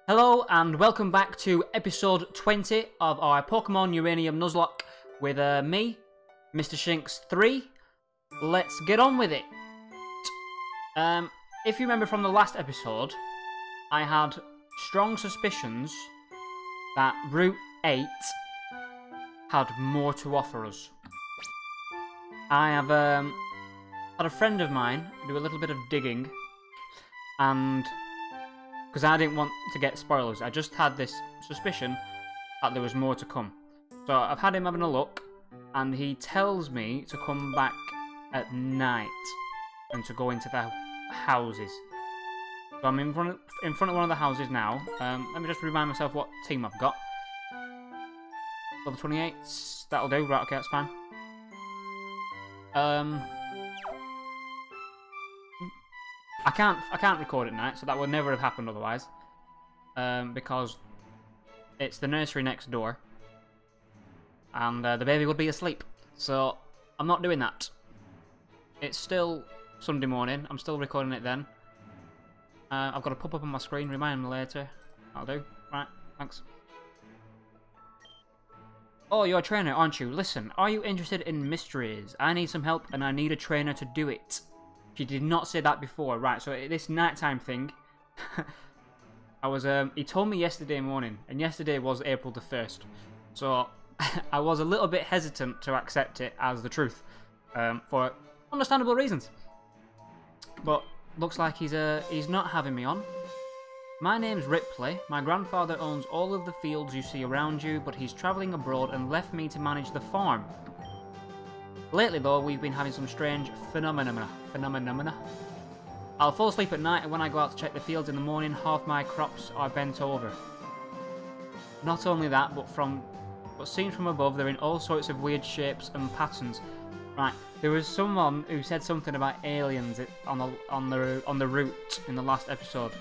Hello and welcome back to episode 20 of our Pokemon Uranium Nuzlocke with me, Mr. Shinx 3. Let's get on with it. If you remember from the last episode, I had strong suspicions that Route 8 had more to offer us. I have had a friend of mine do a little bit of digging, and because I didn't want to get spoilers, I just had this suspicion that there was more to come. So I've had him having a look, and he tells me to come back at night and to go into the houses. So I'm in front of one of the houses now. Let me just remind myself what team I've got. Level 28, that'll do. Right, okay, that's fine. I can't record at night, so that would never have happened otherwise. Because it's the nursery next door, and the baby would be asleep. So I'm not doing that. It's still Sunday morning. I'm still recording it then. I've got to pop up on my screen. Remind me later. That'll do. Right. Thanks. Oh, you're a trainer, aren't you? Listen, are you interested in mysteries? I need some help, and I need a trainer to do it. She did not say that before. Right, so this nighttime thing, he told me yesterday morning, and yesterday was April the 1st. So I was a little bit hesitant to accept it as the truth, for understandable reasons. But looks like he's not having me on. My name's Ripley. My grandfather owns all of the fields you see around you, but he's travelling abroad and left me to manage the farm. Lately though, we've been having some strange phenomena. I'll fall asleep at night, and when I go out to check the fields in the morning, half my crops are bent over. Not only that, but seen from above, they're in all sorts of weird shapes and patterns. Right, there was someone who said something about aliens on the route in the last episode.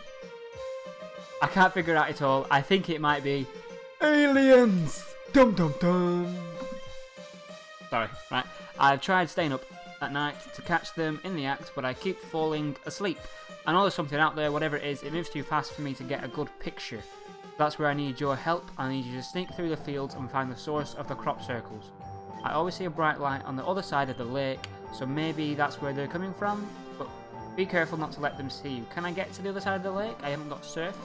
I can't figure out it all. I think it might be aliens. Dum dum dum. Sorry, right. I've tried staying up at night to catch them in the act, but I keep falling asleep. I know there's something out there, whatever it is, it moves too fast for me to get a good picture. That's where I need your help. I need you to sneak through the fields and find the source of the crop circles. I always see a bright light on the other side of the lake, so maybe that's where they're coming from, but be careful not to let them see you. Can I get to the other side of the lake? I haven't got surf.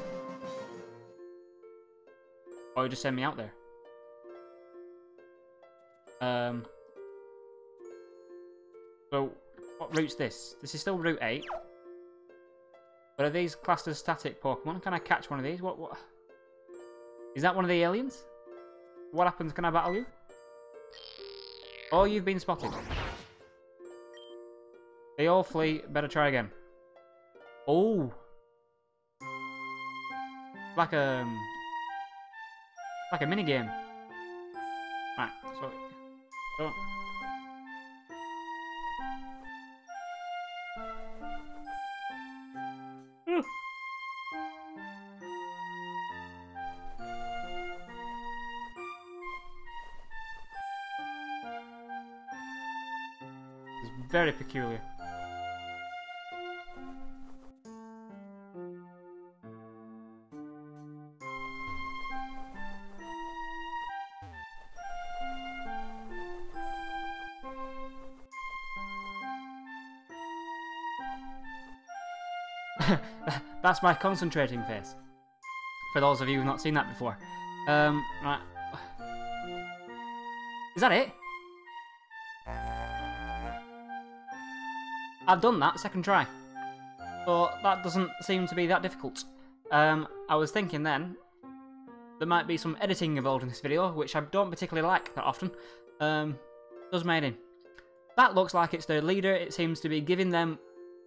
Or you just send me out there. So, what route's this? This is still Route 8. But are these classed as static Pokemon? Can I catch one of these? What? Is that one of the aliens? What happens? Can I battle you? Oh, you've been spotted. They all flee. Better try again. Oh! Like a mini game. Right, so go. It's very peculiar. That's my concentrating face. For those of you who've not seen that before. Right. Is that it? I've done that, second try. So that doesn't seem to be that difficult. I was thinking then, there might be some editing involved in this video, which I don't particularly like that often. Does my head in. That looks like it's their leader. It seems to be giving them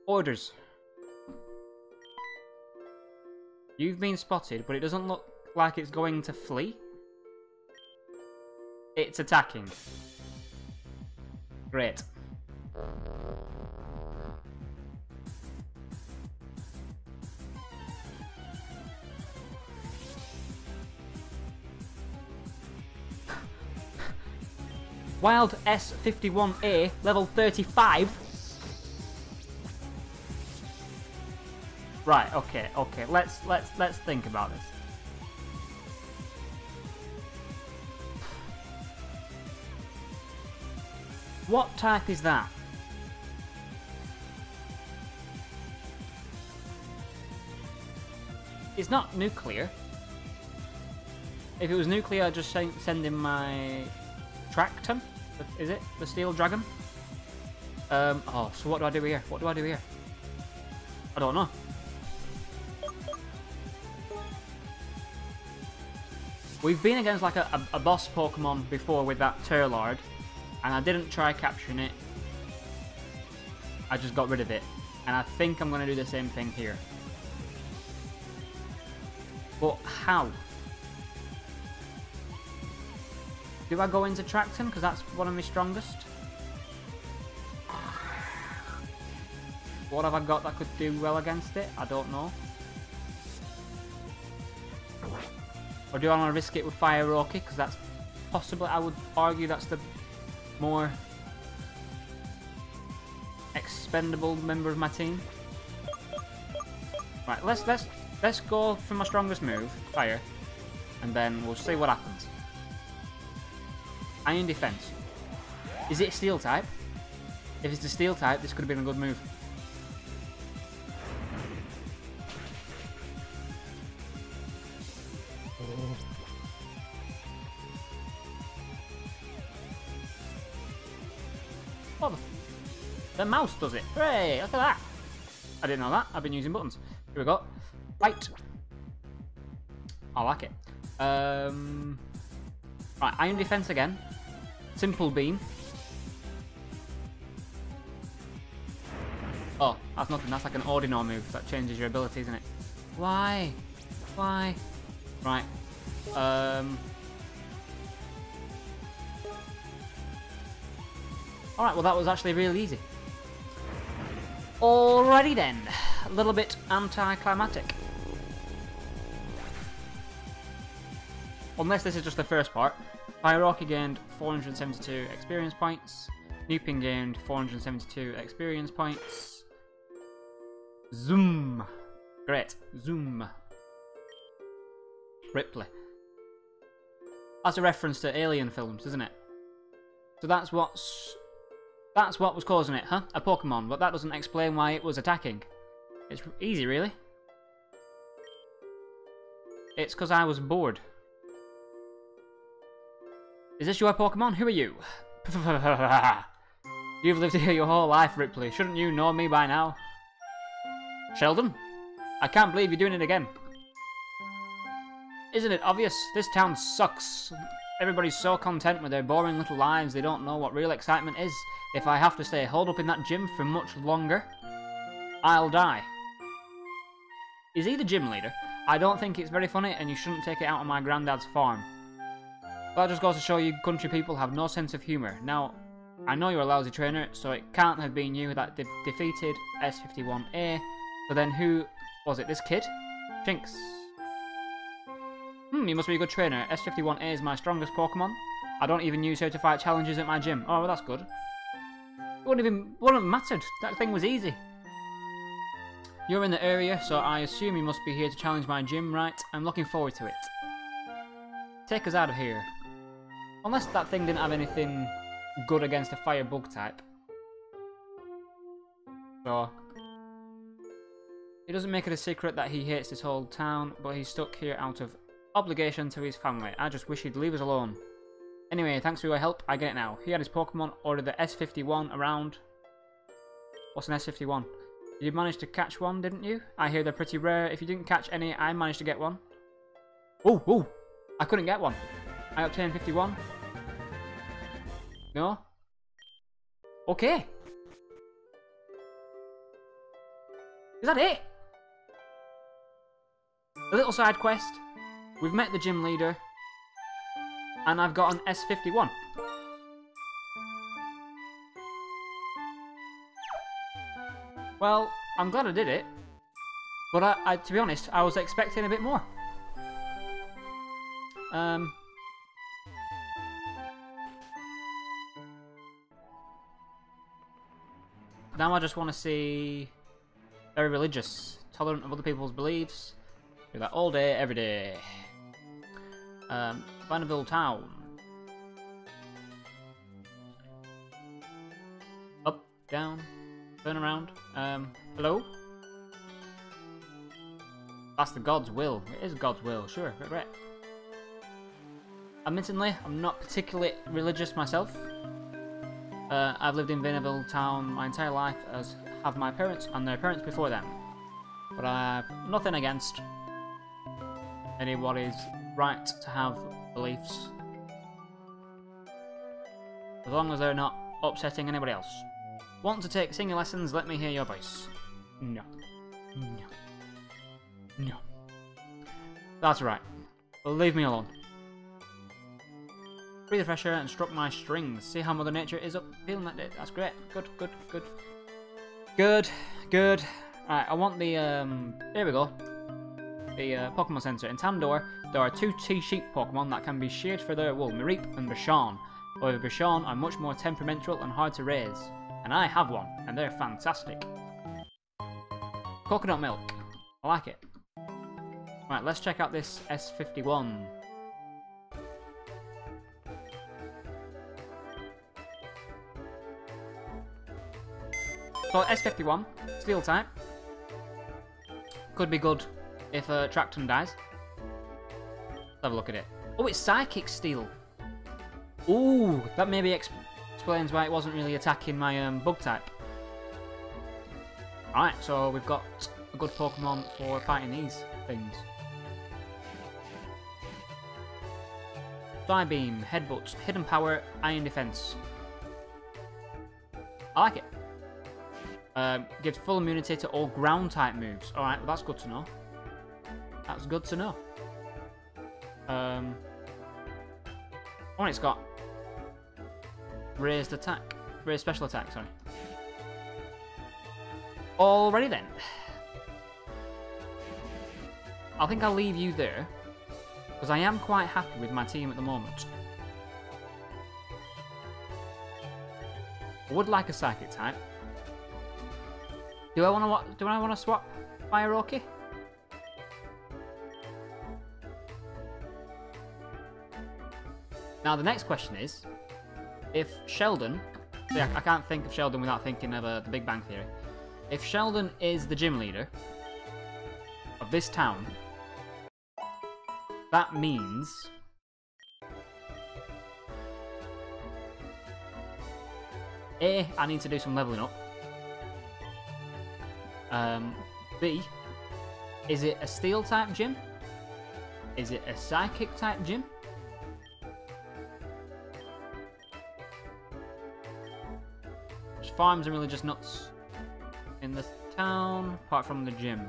orders. You've been spotted, but it doesn't look like it's going to flee. It's attacking. Great. Wild S51A, level 35. Right, okay. Let's think about this. What type is that? It's not nuclear. If it was nuclear, I'd just send in my Tractum. Is it? The Steel Dragon? Oh, so what do I do here? What do I do here? I don't know. We've been against like a boss Pokemon before with that Turlard, and I didn't try capturing it. I just got rid of it. And I think I'm going to do the same thing here. But how? Do I go into Tractum? Because that's one of my strongest. What have I got that could do well against it? I don't know. Or do I want to risk it with Fire Rocky? Because that's possible. I would argue that's the more expendable member of my team. Right, let's go for my strongest move, Fire, and then we'll see what happens. Iron Defense. Is it Steel type? If it's the Steel type, this could have been a good move. Oh, the mouse does it. Hooray, look at that. I didn't know that. I've been using buttons. Here we go. Right. I like it. Right, Iron Defense again. Simple Beam. Oh, that's nothing. That's like an Ordinal move that changes your ability, isn't it? Why? Why? Right. Alright, well that was actually really easy. Alrighty then. A little bit anticlimactic. Unless this is just the first part. Hierarchy gained 472 experience points. Nupin gained 472 experience points. Zoom. Great. Zoom. Ripley. That's a reference to Alien films, isn't it? So that's what was causing it, huh? A Pokemon, but that doesn't explain why it was attacking. It's easy, really. It's because I was bored. Is this your Pokemon? Who are you? You've lived here your whole life, Ripley. Shouldn't you know me by now? Sheldon? I can't believe you're doing it again. Isn't it obvious? This town sucks. Everybody's so content with their boring little lives, they don't know what real excitement is. If I have to stay holed up in that gym for much longer, I'll die. Is he the gym leader? I don't think it's very funny, and you shouldn't take it out on my granddad's farm. That just goes to show you country people have no sense of humour. Now, I know you're a lousy trainer, so it can't have been you that defeated S51A. So then who was it? This kid? Shinx. You must be a good trainer. S51A is my strongest Pokemon. I don't even use her to fight challenges at my gym. Oh, well, that's good. It wouldn't have mattered. That thing was easy. You're in the area, so I assume you must be here to challenge my gym, right? I'm looking forward to it. Take us out of here. Unless that thing didn't have anything good against a fire bug type. So, it doesn't make it a secret that he hates this whole town, but he's stuck here out of obligation to his family. I just wish he'd leave us alone. Anyway, thanks for your help. I get it now. He had his Pokemon order the S51 around. What's an S51? You managed to catch one, didn't you? I hear they're pretty rare. If you didn't catch any, I managed to get one. Oh! I couldn't get one. I obtained 51. No? Okay. Is that it? A little side quest. We've met the gym leader. And I've got an S51. Well, I'm glad I did it. But I to be honest, I was expecting a bit more. Now I just want to see... Very religious. Tolerant of other people's beliefs. Do that all day, every day. Vanderbilt Town. down, turn around. Hello? That's the God's will. It is God's will, sure, right. Admittedly, I'm not particularly religious myself. I've lived in Vinaville town my entire life, as have my parents and their parents before them. But I have nothing against anybody's right to have beliefs, as long as they're not upsetting anybody else. Want to take singing lessons? Let me hear your voice. No. No. No. That's right. Well, leave me alone. Breathe fresh air and struck my strings. See how Mother Nature is up feeling that day. That's great. Good, good, good. Good, good. Right, I want the, there we go. The Pokemon Center. In Tandor, there are 2 T-sheep Pokemon that can be sheared for their wool, Mareep and Bashan. However, Bashan are much more temperamental and hard to raise. And I have one, and they're fantastic. Coconut milk. I like it. Right, let's check out this S51. So S51, Steel type. Could be good if Tracton dies. Let's have a look at it. Oh, it's Psychic Steel. Ooh, that maybe explains why it wasn't really attacking my Bug type. Alright, so we've got a good Pokemon for fighting these things. Psybeam, Headbutt, Hidden Power, Iron Defense. I like it. Gives full immunity to all ground type moves. Alright, well that's good to know. That's good to know. Oh, and it's got raised attack. Raised special attack, sorry. Alrighty then. I think I'll leave you there, because I am quite happy with my team at the moment. I would like a Psychic type. Do I want to swap Fire Rocky? Now the next question is, if Sheldon, see, I can't think of Sheldon without thinking of the Big Bang Theory. If Sheldon is the gym leader of this town, that means A, I need to do some leveling up. B, is it a Steel type gym? Is it a Psychic type gym? There's farms and really just nuts in this town, apart from the gym.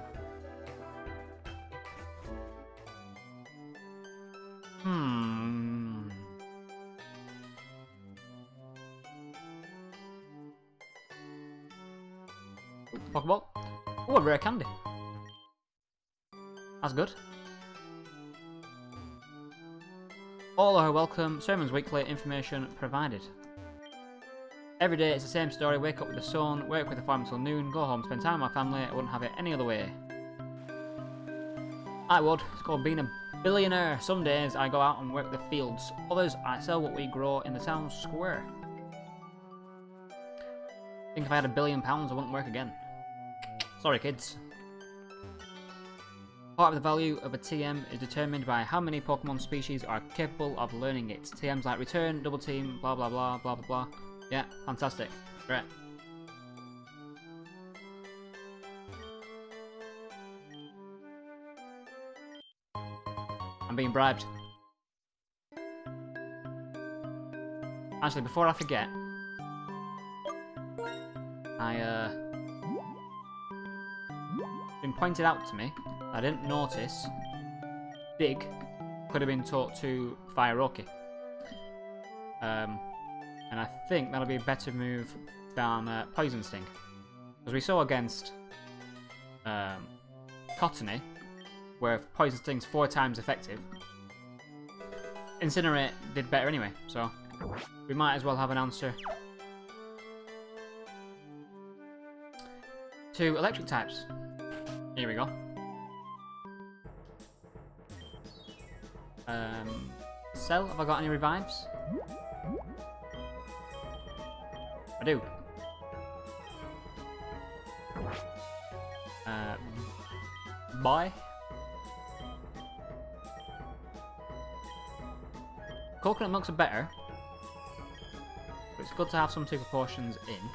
Pokeball. Oh, a rare candy. That's good. All are welcome. Sermons weekly. Information provided. Every day it's the same story. Wake up with the sun, work with the farm until noon, go home, spend time with my family. I wouldn't have it any other way. I would. It's called being a billionaire. Some days I go out and work the fields. Others I sell what we grow in the town square. I think if I had £1 billion I wouldn't work again. Sorry kids. Part of the value of a TM is determined by how many Pokemon species are capable of learning it. TMs like Return, Double Team, blah blah blah, blah blah blah. Yeah, fantastic. Great. I'm being bribed. Actually, before I forget, been pointed out to me, I didn't notice, Dig could have been taught to Fire Rocky. And I think that'll be a better move than Poison Sting. As we saw against Cottony, where Poison Sting's 4 times effective, Incinerate did better anyway, so we might as well have an answer to electric types. Here we go. Cell, have I got any revives? I do. boy. Coconut milks are better. But it's good to have some two proportions in.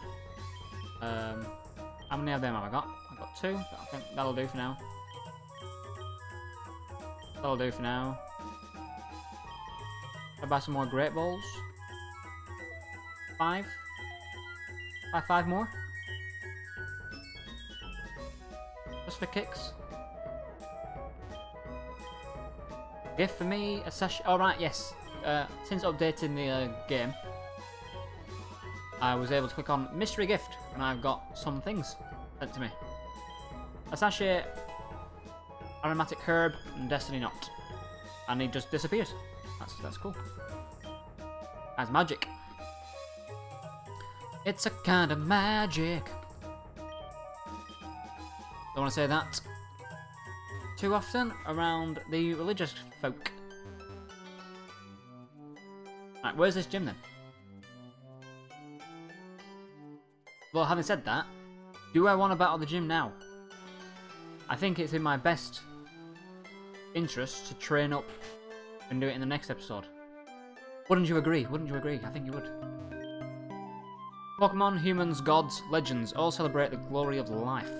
How many of them have I got? I've got 2. I think that'll do for now. That'll do for now. I'll buy some more great balls. 5. Buy 5 more. Just for kicks. Gift for me, a sachet. Alright, yes. Since updating the game, I was able to click on mystery gift, and I've got some things sent to me. A sachet, aromatic herb, and destiny knot. And he just disappears. That's cool. That's magic. It's a kind of magic. Don't want to say that too often around the religious folk. Right, where's this gym then? Well, having said that, do I want to battle the gym now? I think it's in my best interest to train up and do it in the next episode. Wouldn't you agree? Wouldn't you agree? I think you would. Pokemon, humans, gods, legends all celebrate the glory of life.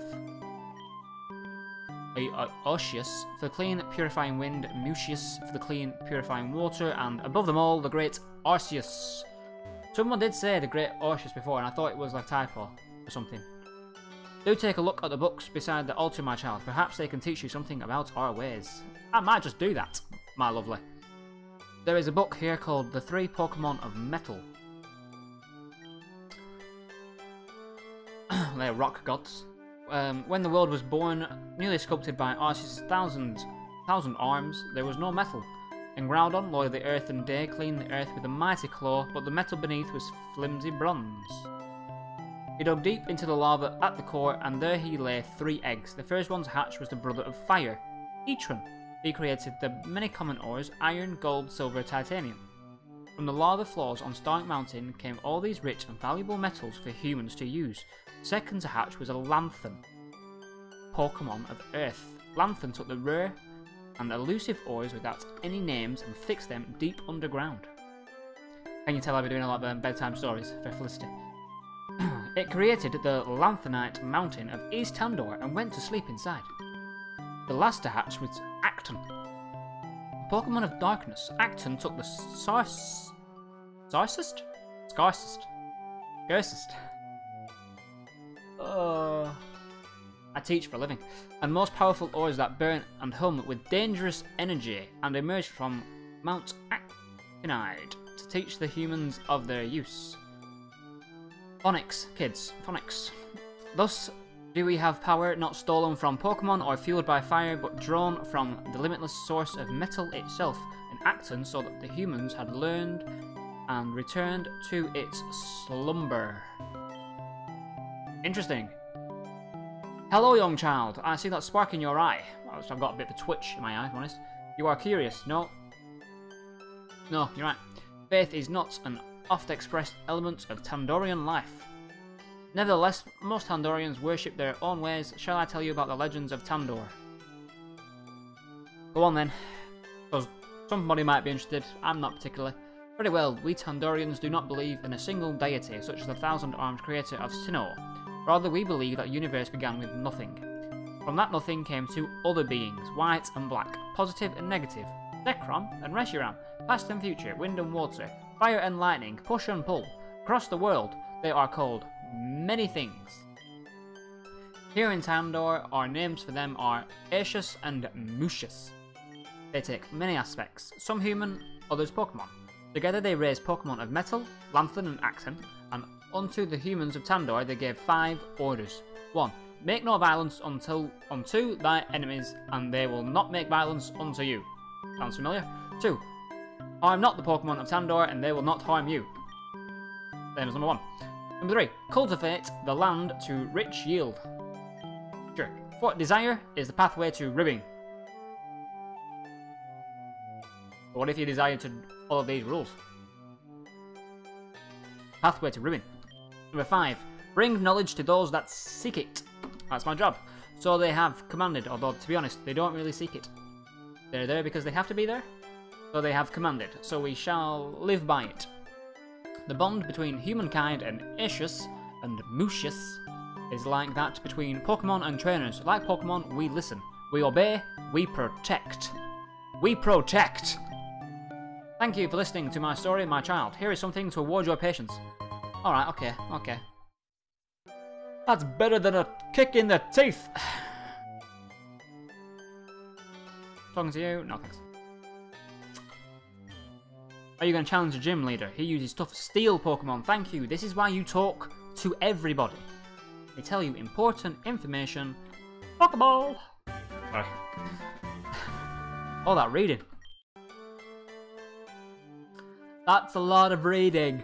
Osseous for the clean, purifying wind, Mucius for the clean, purifying water, and above them all, the great Arceus. Someone did say the great Arceus before, and I thought it was like typo or something. Do take a look at the books beside the altar, my child. Perhaps they can teach you something about our ways. I might just do that, my lovely. There is a book here called The 3 Pokemon of Metal. They're rock gods. When the world was born, newly sculpted by Arceus' thousand arms, there was no metal. And Groudon, lord of the earth and day, cleaned the earth with a mighty claw, but the metal beneath was flimsy bronze. He dug deep into the lava at the core, and there he lay 3 eggs. The first one to hatch was the brother of fire, Etron. He created the many common ores, iron, gold, silver, titanium. From the lava floors on Stark Mountain came all these rich and valuable metals for humans to use. Second to hatch was a Lanthan, Pokemon of Earth. Lanthan took the rare and elusive ores without any names and fixed them deep underground. Can you tell I've been doing a lot of bedtime stories for Felicity? It created the Lanthanite Mountain of East Tandor and went to sleep inside. The last to hatch was Acton, Pokemon of Darkness. Acton took the Scarcest? I teach for a living. And most powerful ores that burn and hum with dangerous energy and emerge from Mount Aconide to teach the humans of their use. Phonics, kids, phonics. Thus do we have power not stolen from Pokemon or fueled by fire, but drawn from the limitless source of metal itself, in Acton, so that the humans had learned and returned to its slumber. Interesting. Hello, young child. I see that spark in your eye. Well, I've got a bit of a twitch in my eye, to be honest. You are curious, no? No, you're right. Faith is not an oft-expressed element of Tandorian life. Nevertheless, most Tandorians worship their own ways. Shall I tell you about the legends of Tandor? Go on then, because somebody might be interested. I'm not particularly. Very well, we Tandorians do not believe in a single deity, such as the thousand-armed creator of Sinnoh. Rather, we believe that the universe began with nothing. From that nothing came 2 other beings, white and black, positive and negative, Zekrom and Reshiram, past and future, wind and water, fire and lightning, push and pull. Across the world, they are called many things. Here in Tandor, our names for them are Arceus and Mucius. They take many aspects, some human, others Pokemon. Together they raise Pokemon of Metal, Lanthan and Acton, and unto the humans of Tandor they gave 5 orders. 1. Make no violence unto thy enemies, and they will not make violence unto you. Sounds familiar? 2. Harm not the Pokemon of Tandor, and they will not harm you. Same as number 1. Number 3. Cultivate the land to rich yield. Sure. 4. Desire is the pathway to ribbing. But what if you desire to follow these rules? Pathway to ribbing. Number 5. Bring knowledge to those that seek it. That's my job. So they have commanded, although to be honest, they don't really seek it. They're there because they have to be there. So they have commanded, so we shall live by it. The bond between humankind and Aetius and Mucius is like that between Pokemon and trainers. Like Pokemon, we listen. We obey. We protect. We protect! Thank you for listening to my story, my child. Here is something to reward your patience. Alright, okay, okay. That's better than a kick in the teeth! Talking to you? No thanks. Are you going to challenge the gym leader? He uses tough steel Pokemon. Thank you. This is why you talk to everybody. They tell you important information. Pokeball! Sorry. All that reading. That's a lot of reading.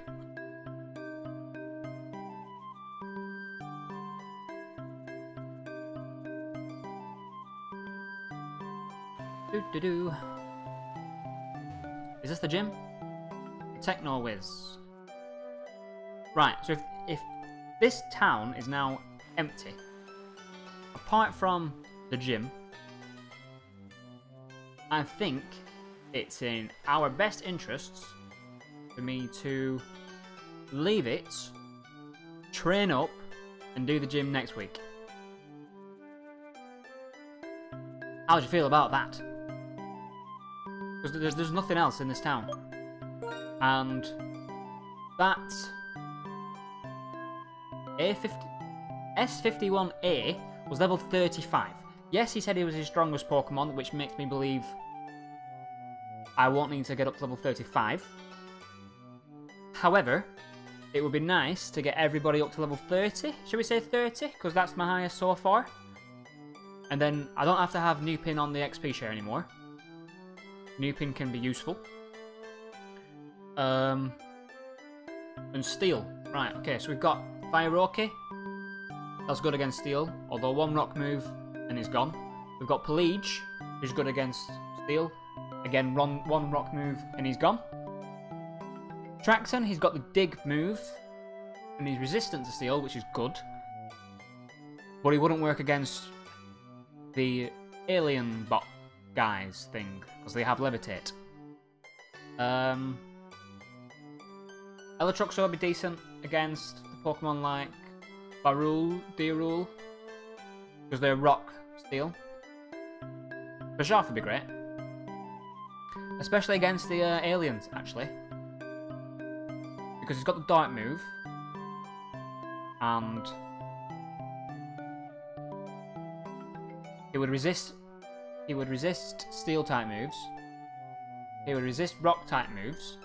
Doo-doo-doo. Is this the gym? Techno Whiz. Right, so if this town is now empty, apart from the gym, I think it's in our best interests for me to leave it, train up, and do the gym next week. How do you feel about that? Because there's nothing else in this town. And that S51A was level 35. Yes, he said he was his strongest Pokemon, which makes me believe I won't need to get up to level 35. However, it would be nice to get everybody up to level 30. Should we say 30? Because that's my highest so far. And then I don't have to have Newpin on the XP share anymore. Newpin can be useful. And Steel. Right, okay, so we've got Fire-Roki. That's good against Steel, although one rock move and he's gone. We've got Peleage, who's good against Steel. Again, one rock move and he's gone. Traxon, he's got the Dig move, and he's resistant to Steel, which is good. But he wouldn't work against the Alien Bot guys thing, because they have Levitate. Electroxor would be decent against the Pokemon like Deerul, because they're Rock Steel. Bisharp would be great. Especially against the aliens, actually. Because he's got the Dark move. And he would resist Steel type moves. He would resist Rock type moves.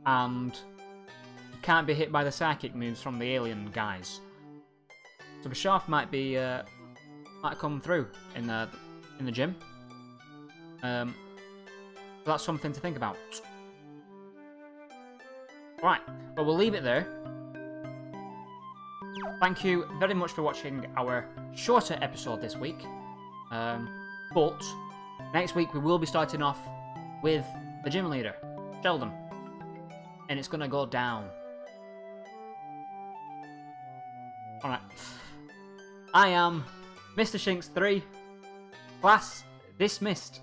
And he can't be hit by the Psychic moves from the alien guys. So Bisharp might be might come through in the gym. So that's something to think about. Right, well we'll leave it there. Thank you very much for watching our shorter episode this week. But next week we will be starting off with the gym leader, Sheldon. And it's gonna go down. Alright. I am Mr. Shinx 3. Class dismissed.